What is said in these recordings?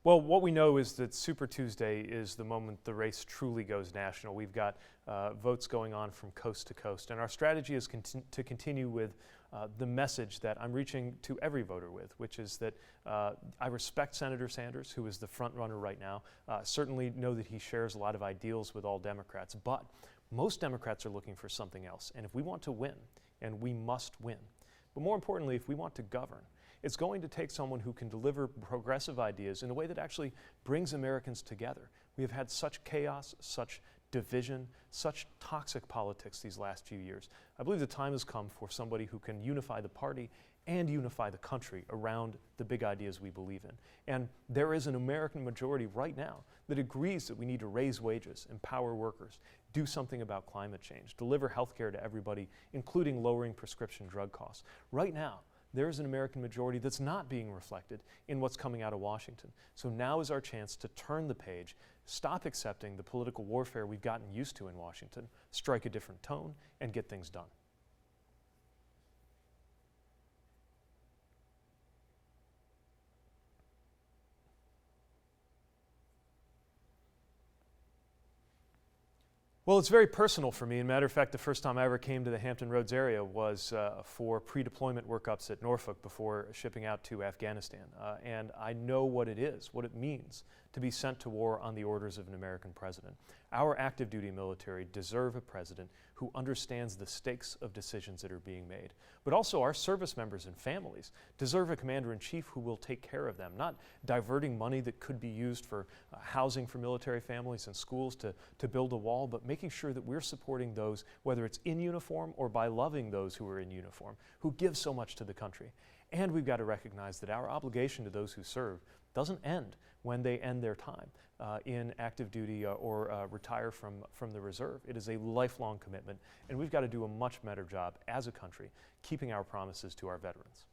Well, what we know is that Super Tuesday is the moment the race truly goes national. We've got votes going on from coast to coast, and our strategy is to continue with the message that I'm reaching to every voter with, which is that I respect Senator Sanders, who is the front runner right now. Certainly know that he shares a lot of ideals with all Democrats, but most Democrats are looking for something else. And if we want to win, and we must win, but more importantly, if we want to govern, it's going to take someone who can deliver progressive ideas in a way that actually brings Americans together. We have had such chaos, such division, such toxic politics these last few years. I believe the time has come for somebody who can unify the party and unify the country around the big ideas we believe in. And there is an American majority right now that agrees that we need to raise wages, empower workers, do something about climate change, deliver health care to everybody, including lowering prescription drug costs. Right now, there is an American majority that's not being reflected in what's coming out of Washington. So now is our chance to turn the page, stop accepting the political warfare we've gotten used to in Washington, strike a different tone, and get things done. Well, it's very personal for me. As a matter of fact, the first time I ever came to the Hampton Roads area was for pre-deployment workups at Norfolk before shipping out to Afghanistan. And I know what it is, what it means to be sent to war on the orders of an American president. Our active duty military deserve a president who understands the stakes of decisions that are being made. But also our service members and families deserve a commander-in-chief who will take care of them, not diverting money that could be used for housing for military families and schools to build a wall, but making sure that we're supporting those, whether it's in uniform or by loving those who are in uniform, who give so much to the country. And we've got to recognize that our obligation to those who serve doesn't end when they end their time in active duty or retire from the reserve. It is a lifelong commitment, and we've got to do a much better job as a country keeping our promises to our veterans.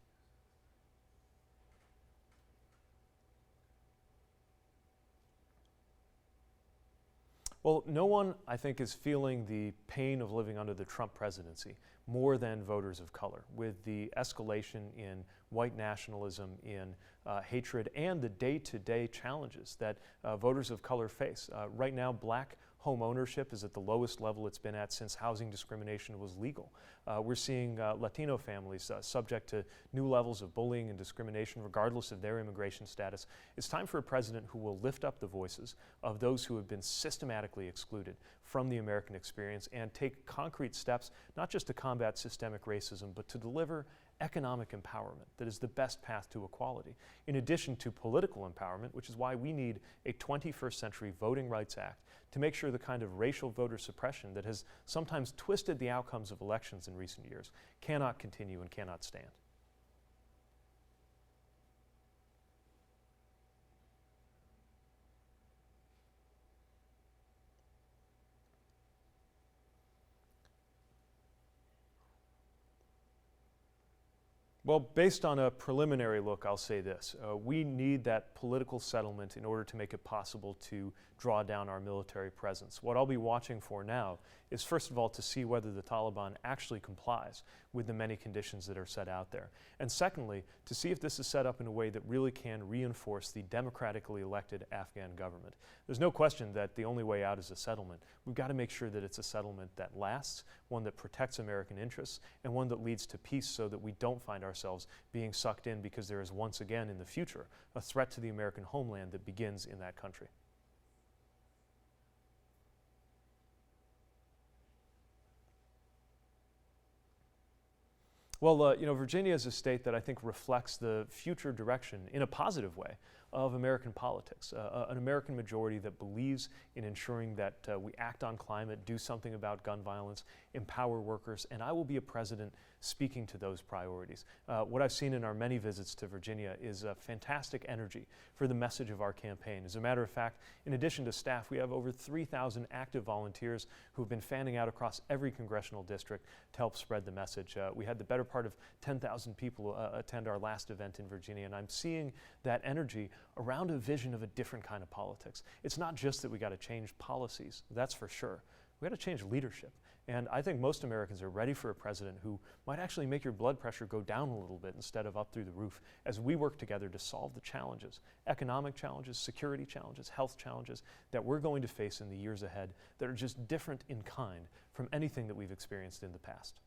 Well, no one, I think, is feeling the pain of living under the Trump presidency more than voters of color, with the escalation in white nationalism, in hatred, and the day-to-day challenges that voters of color face. Right now, black home ownership is at the lowest level it's been at since housing discrimination was legal. We're seeing Latino families subject to new levels of bullying and discrimination regardless of their immigration status. It's time for a president who will lift up the voices of those who have been systematically excluded from the American experience and take concrete steps, not just to combat systemic racism, but to deliver economic empowerment that is the best path to equality, in addition to political empowerment, which is why we need a 21st century Voting Rights Act to make sure the kind of racial voter suppression that has sometimes twisted the outcomes of elections in recent years cannot continue and cannot stand. Well, based on a preliminary look, I'll say this. We need that political settlement in order to make it possible to draw down our military presence. What I'll be watching for now is, first of all, to see whether the Taliban actually complies with the many conditions that are set out there. And secondly, to see if this is set up in a way that really can reinforce the democratically elected Afghan government. There's no question that the only way out is a settlement. We've got to make sure that it's a settlement that lasts, one that protects American interests, and one that leads to peace so that we don't find ourselves being sucked in because there is once again in the future a threat to the American homeland that begins in that country. Well, you know, Virginia is a state that I think reflects the future direction in a positive way of American politics, an American majority that believes in ensuring that we act on climate, do something about gun violence, empower workers, and I will be a president speaking to those priorities. What I've seen in our many visits to Virginia is a fantastic energy for the message of our campaign. As a matter of fact, in addition to staff, we have over 3,000 active volunteers who've been fanning out across every congressional district to help spread the message. We had the better part of 10,000 people attend our last event in Virginia, and I'm seeing that energy around a vision of a different kind of politics. It's not just that we got to change policies, that's for sure. We got to change leadership. And I think most Americans are ready for a president who might actually make your blood pressure go down a little bit instead of up through the roof as we work together to solve the challenges, economic challenges, security challenges, health challenges that we're going to face in the years ahead that are just different in kind from anything that we've experienced in the past.